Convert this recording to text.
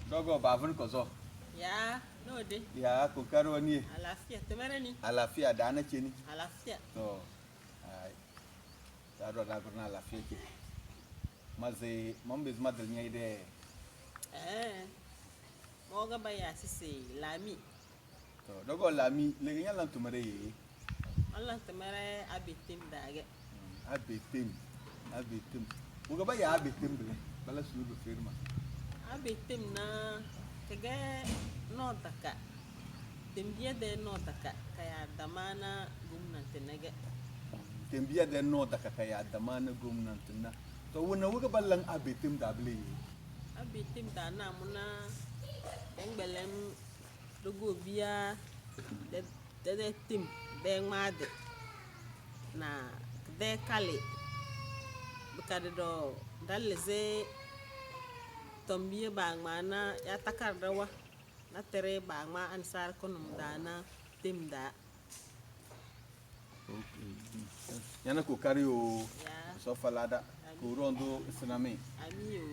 Dogo bavun kozo. Ya, no de. Ya kokaro ni. Alafia, temere ni. Alafia dana cheni. Alafia. To. Ai. Daro da gurna alafia ke. Maze mombes madal nyai de. Moga baya sisi lami. To dogo lami le nyala tumare yi. Allah temere ABTem dage. ABTem. Muga baya ABTem bele. Bala sulu firma. ABTem na kage no taka. Tembia de no taka kaya damana gumnati nage. Tembia de no taka kaya damana gumnati na. To wona wuga ballang ABTem dable yi. ABTem da na muna engbelem dogo bia de tim de ngade na de kali bukade do daleze tombie bang mana ya takar dawa na tere bang ma ansar konum dana timda. Okay. Yana kokari o. Ya. So falada. Kurondo sinami. Ami o.